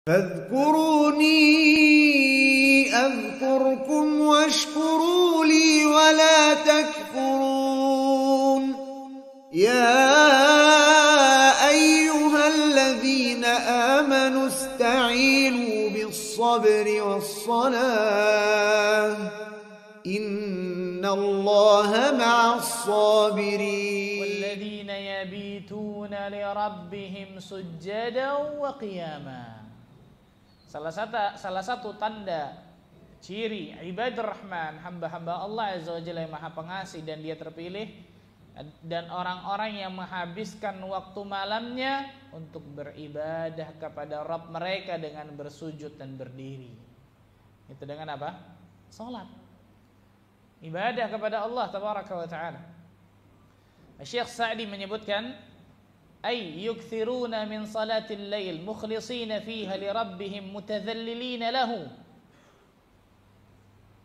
فاذكروني أذكركم واشكروا لي ولا تكفرون يا أيها الذين آمنوا استعينوا بالصبر والصلاة إن الله مع الصابرين والذين يبيتون لربهم سجدا وقياما. Salah satu tanda ciri ibadur rahman, hamba-hamba Allah azza wa jalla yang maha pengasih dan dia terpilih, dan orang-orang yang menghabiskan waktu malamnya untuk beribadah kepada Rabb mereka dengan bersujud dan berdiri. Itu dengan apa? Salat. Ibadah kepada Allah tabaraka wa taala. Syekh Sa'di menyebutkan ay yukthiruna min salatil lail mukhlisina fiha li rabbihim mutadhallilina lahu.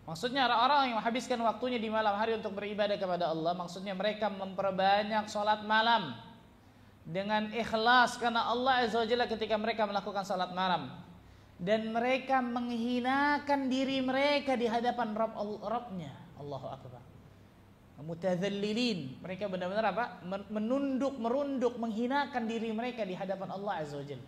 Maksudnya orang-orang yang menghabiskan waktunya di malam hari untuk beribadah kepada Allah, maksudnya mereka memperbanyak salat malam dengan ikhlas karena Allah azza wajalla ketika mereka melakukan salat malam, dan mereka menghinakan diri mereka di hadapan Rabbnya. Allahu akbar. Mutadzallilin, mereka benar-benar apa? Menunduk, merunduk, menghinakan diri mereka di hadapan Allah azza wajalla.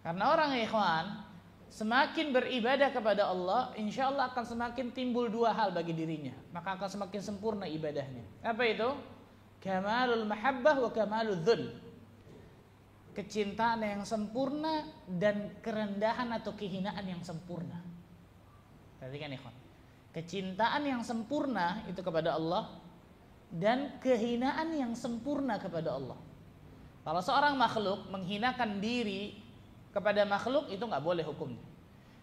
Karena orang ikhwan semakin beribadah kepada Allah, insya Allah akan semakin timbul dua hal bagi dirinya, maka akan semakin sempurna ibadahnya. Apa itu? Kamalul mahabbah wa kamalul dhul. Kecintaan yang sempurna dan kerendahan atau kehinaan yang sempurna. Perhatikan ikhwan. Kecintaan yang sempurna itu kepada Allah dan kehinaan yang sempurna kepada Allah. Kalau seorang makhluk menghinakan diri kepada makhluk, itu nggak boleh hukumnya.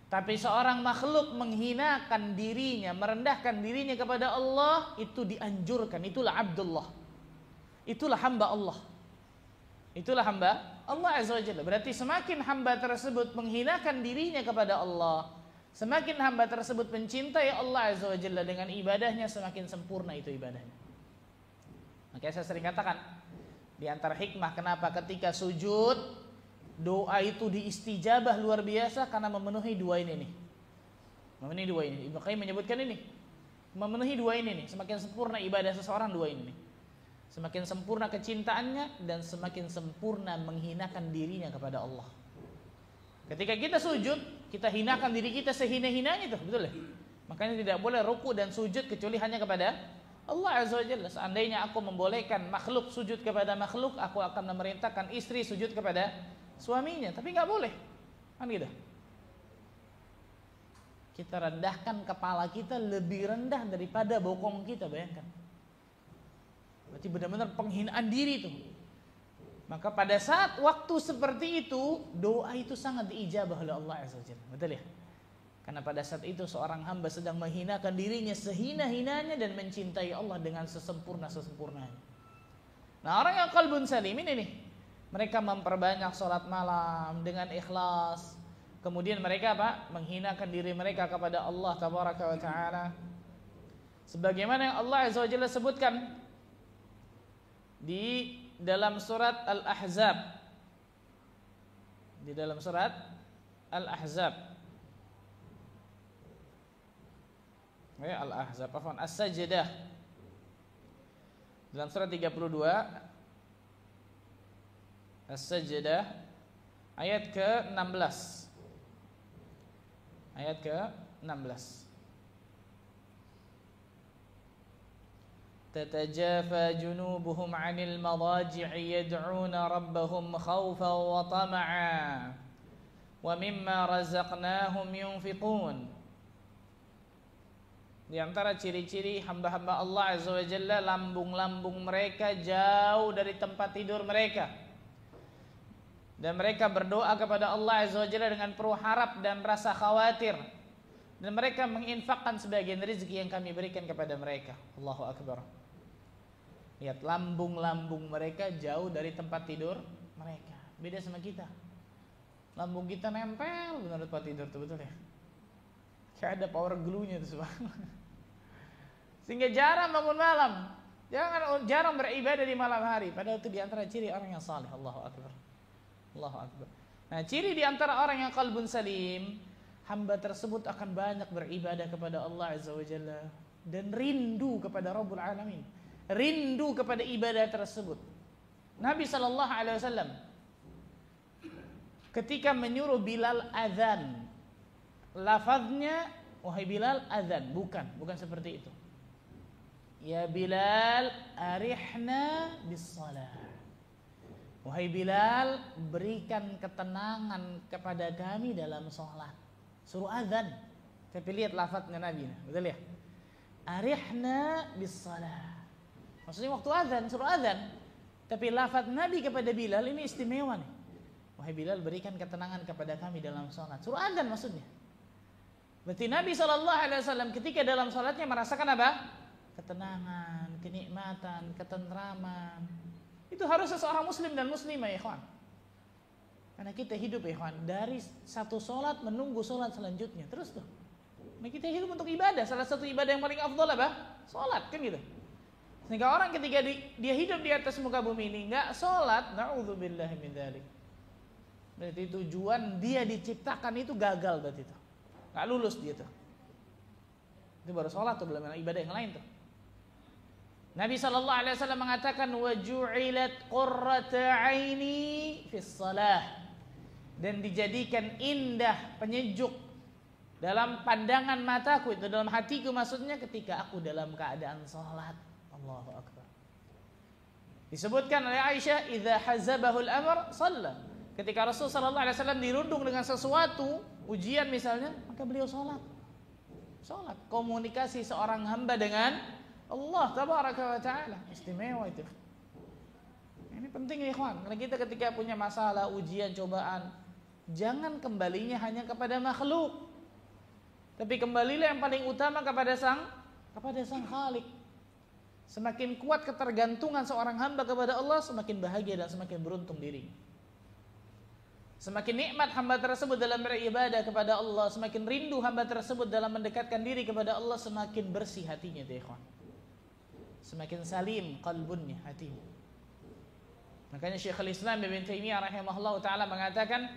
Tapi seorang makhluk menghinakan dirinya, merendahkan dirinya kepada Allah, itu dianjurkan. Itulah Abdullah. Itulah hamba Allah. Itulah hamba Allah azza wa jalla. Berarti semakin hamba tersebut menghinakan dirinya kepada Allah, semakin hamba tersebut mencintai Allah azza wa jalla, dengan ibadahnya semakin sempurna itu ibadahnya. Makanya saya sering katakan, di antara hikmah kenapa ketika sujud doa itu diistijabah luar biasa, karena memenuhi dua ini nih. Memenuhi dua ini. Ibnu Qayyim menyebutkan ini. Memenuhi dua ini nih, semakin sempurna ibadah seseorang dua ini nih. Semakin sempurna kecintaannya dan semakin sempurna menghinakan dirinya kepada Allah. Ketika kita sujud, kita hinakan diri kita sehina-hinanya tuh, betul ya? Makanya tidak boleh ruku dan sujud kecuali hanya kepada Allah azza wa jalla. Seandainya aku membolehkan makhluk sujud kepada makhluk, aku akan memerintahkan istri sujud kepada suaminya, tapi nggak boleh. Kan gitu. Kita rendahkan kepala kita lebih rendah daripada bokong kita, bayangkan. Berarti benar-benar penghinaan diri tuh. Maka pada saat waktu seperti itu, doa itu sangat diijabah oleh Allah azza wa jalla. Betul ya? Karena pada saat itu seorang hamba sedang menghinakan dirinya sehina-hinanya dan mencintai Allah dengan sesempurna-sesempurnanya. Nah, orang yang qalbun salim ini nih, mereka memperbanyak sholat malam dengan ikhlas. Kemudian mereka apa? Menghinakan diri mereka kepada Allah tabaraka wa ta'ala. Sebagaimana yang Allah azza wa jalla sebutkan di dalam surat Al-Ahzab. Di dalam surat Al-Ahzab. Ya, Al-Ahzab, afwan, As-Sajdah. Dalam surat 32 As-Sajdah ayat ke-16. Ayat ke-16. تتجافى جنوبهم عن المضاجع يدعون ربهم خوفا وطمعا ومما رزقناهم ينفقون. Di antara ciri-ciri hamba-hamba Allah azza wa jalla, lambung-lambung mereka jauh dari tempat tidur mereka, dan mereka berdoa kepada Allah azza wa jalla dengan penuh harap dan rasa khawatir, dan mereka menginfakkan sebagian rezeki yang kami berikan kepada mereka. Allahu akbar. Lihat, lambung-lambung mereka jauh dari tempat tidur mereka. Beda sama kita. Lambung kita nempel benar tempat tidur tuh, betul ya? Kayak ada power glue-nya tuh, sehingga jarang bangun malam. jarang beribadah di malam hari, padahal itu di antara ciri orang yang saleh. Allahu akbar. Allahu akbar. Nah, ciri di antara orang yang qalbun salim, hamba tersebut akan banyak beribadah kepada Allah Azza wa Jalla dan rindu kepada Rabbul Alamin, rindu kepada ibadah tersebut. Nabi sallallahu alaihi wasallam ketika menyuruh Bilal azan, lafaznya wahai Bilal azan, bukan seperti itu. Ya Bilal arihna bis salah. Wahai Bilal, berikan ketenangan kepada kami dalam sholat. Suruh azan. Tapi lihat lafaznya Nabi, betul ya? Arihna bis salah. Maksudnya waktu azan, suruh azan. Tapi lafaz Nabi kepada Bilal ini istimewa nih. Wahai Bilal, berikan ketenangan kepada kami dalam sholat. Suruh azan maksudnya. Berarti Nabi SAW ketika dalam sholatnya merasakan apa? Ketenangan, kenikmatan, ketentraman. Itu harus seorang muslim dan muslimah ya ikhwan. Karena kita hidup ya ikhwan dari satu sholat menunggu sholat selanjutnya. Terus tuh. Nah, kita hidup untuk ibadah. Salah satu ibadah yang paling afdal apa? Sholat, kan gitu. Sehingga orang ketika dia hidup di atas muka bumi ini nggak sholat, na'udzubillahi min dzalik. Berarti tujuan dia diciptakan itu gagal berarti itu. Nggak lulus dia tuh. Itu baru sholat tuh, belum ibadah yang lain tuh. Nabi SAW mengatakan waju'ilat qurrata aini fis salah, dan dijadikan indah penyejuk dalam pandangan mataku, itu dalam hatiku maksudnya, ketika aku dalam keadaan sholat. Allahu akbar. Disebutkan oleh Aisyah, idza hazabahul amr shalla. Ketika Rasul sallallahu alaihi wasallam dirundung dengan sesuatu, ujian misalnya, maka beliau sholat. Sholat, komunikasi seorang hamba dengan Allah tabaraka wa taala, istimewa itu. Ini penting ya ikhwan, karena kita ketika punya masalah, ujian, cobaan, jangan kembalinya hanya kepada makhluk, tapi kembalilah yang paling utama kepada sang Khalik. Semakin kuat ketergantungan seorang hamba kepada Allah, semakin bahagia dan semakin beruntung diri. Semakin nikmat hamba tersebut dalam beribadah kepada Allah, semakin rindu hamba tersebut dalam mendekatkan diri kepada Allah, semakin bersih hatinya ya ikhwan. Semakin salim qalbunnya, hatinya. Makanya Syekhul Islam Ibnu Taimiyah rahimahullah taala mengatakan,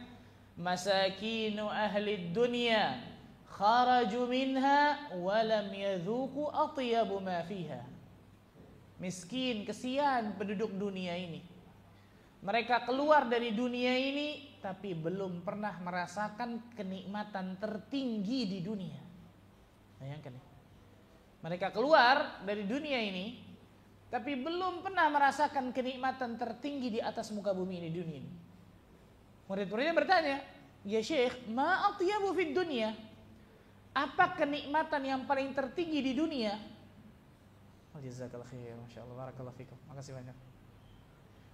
masakinu ahli dunya kharaju minha wa lam yadhuqu atyabu ma fiha. Miskin, kesian penduduk dunia ini. Mereka keluar dari dunia ini tapi belum pernah merasakan kenikmatan tertinggi di dunia. Bayangkan ya. Mereka keluar dari dunia ini tapi belum pernah merasakan kenikmatan tertinggi di atas muka bumi ini, dunia ini. Murid-muridnya bertanya, "Ya Syekh, ma atyabu fid dunya?" Apa kenikmatan yang paling tertinggi di dunia? Jazakallahu khair, masyaallah, barakallahu fikum. Makasih banyak.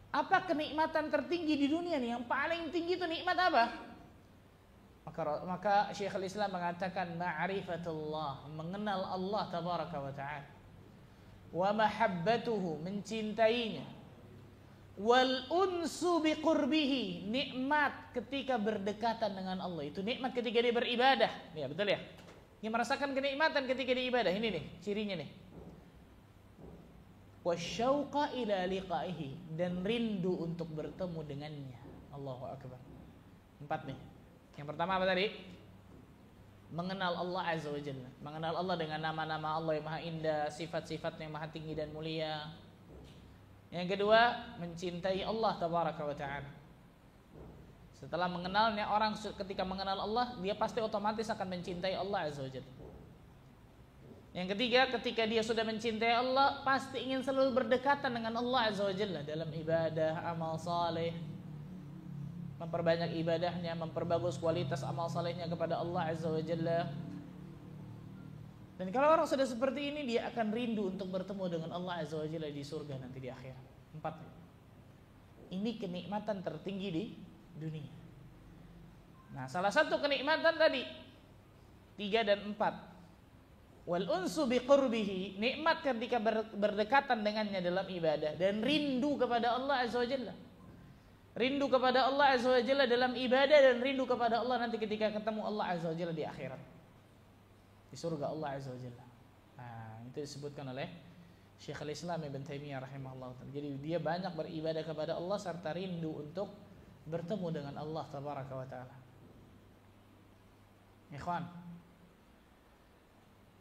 Apa kenikmatan tertinggi di dunia nih? Yang paling tinggi itu nikmat apa? Maka Syekhul Islam mengatakan ma'rifatullah, mengenal Allah tabaraka wa ta'ala, wa mahabbatuhu, mencintainya, wal unsu biqurbihi, nikmat ketika berdekatan dengan Allah. Itu nikmat ketika dia beribadah. Ya, betul ya? Dia merasakan kenikmatan ketika dia ibadah. Ini nih cirinya nih. Wasyauqa ila liqaihi, dan rindu untuk bertemu dengannya. Allahu akbar. 4 nih. Yang pertama apa tadi? Mengenal Allah Azza wa Jalla. Mengenal Allah dengan nama-nama Allah yang maha indah, sifat-sifatnya yang maha tinggi dan mulia. Yang kedua, mencintai Allah tabaraka wa ta'ala. Setelah mengenalnya, orang ketika mengenal Allah, dia pasti otomatis akan mencintai Allah Azza wa Jalla. Yang ketiga, ketika dia sudah mencintai Allah, pasti ingin selalu berdekatan dengan Allah Azza wa Jalla dalam ibadah, amal saleh, memperbanyak ibadahnya, memperbagus kualitas amal salehnya kepada Allah Azza wa Jalla. Dan kalau orang sudah seperti ini, dia akan rindu untuk bertemu dengan Allah Azza wa Jalla di surga nanti di akhir. 4. Ini kenikmatan tertinggi di dunia. Nah, salah satu kenikmatan tadi 3 dan 4. Wal unsu biqurbihi, nikmat ketika berdekatan dengannya dalam ibadah, dan rindu kepada Allah Azza wa Jalla. Rindu kepada Allah Azza wa Jalla dalam ibadah, dan rindu kepada Allah nanti ketika ketemu Allah Azza wa Jalla di akhirat, di surga Allah Azza wa Jalla. Nah, itu disebutkan oleh Syekhul Islam Ibnu Taimiyah rahimahullah. Jadi dia banyak beribadah kepada Allah serta rindu untuk bertemu dengan Allah tabaraka wa taala. Ikhwan,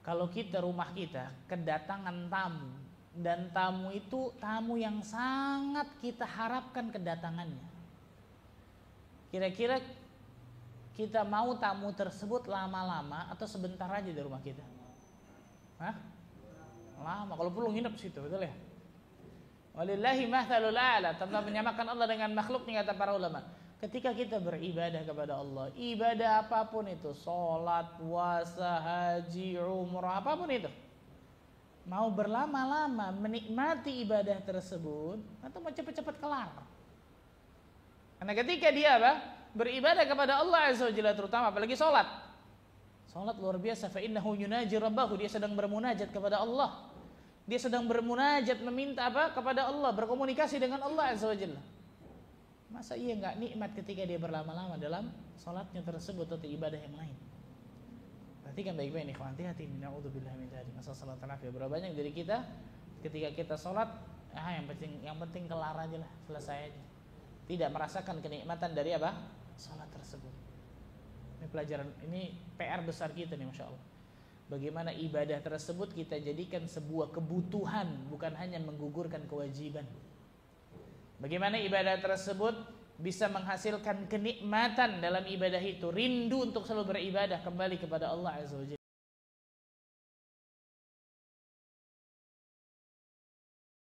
kalau kita rumah kita kedatangan tamu, dan tamu itu tamu yang sangat kita harapkan kedatangannya, kira-kira kita mau tamu tersebut lama-lama atau sebentar aja di rumah kita? Hah? Lama, kalau perlu nginep situ, betul ya? Walillahi mathalul a'la, tentang menyamakan Allah dengan makhluknya, kata para ulama. Ketika kita beribadah kepada Allah, ibadah apapun itu, sholat, puasa, haji, umrah, apapun itu, mau berlama-lama menikmati ibadah tersebut atau mau cepat-cepat kelar. Karena ketika dia beribadah kepada Allah Azza wa Jalla, terutama apalagi sholat luar biasa, fa innahu yunaji rabbahu, dia sedang bermunajat kepada Allah, dia sedang bermunajat meminta kepada Allah, berkomunikasi dengan Allah Azza wa Jalla. Masa ia nggak nikmat ketika dia berlama-lama dalam sholatnya tersebut atau ibadah yang lain? Perhatikan baik-baik nih, hati-hati, na'udzubillah min dzalik. Nasallallahu alaihi. Berapa banyak dari kita ketika kita sholat, yang penting kelar aja lah, selesai aja, tidak merasakan kenikmatan dari sholat tersebut. Ini pelajaran, ini PR besar kita nih, masya Allah. Bagaimana ibadah tersebut kita jadikan sebuah kebutuhan, bukan hanya menggugurkan kewajiban. Bagaimana ibadah tersebut bisa menghasilkan kenikmatan dalam ibadah itu, rindu untuk selalu beribadah kembali kepada Allah Azza wa Jalla.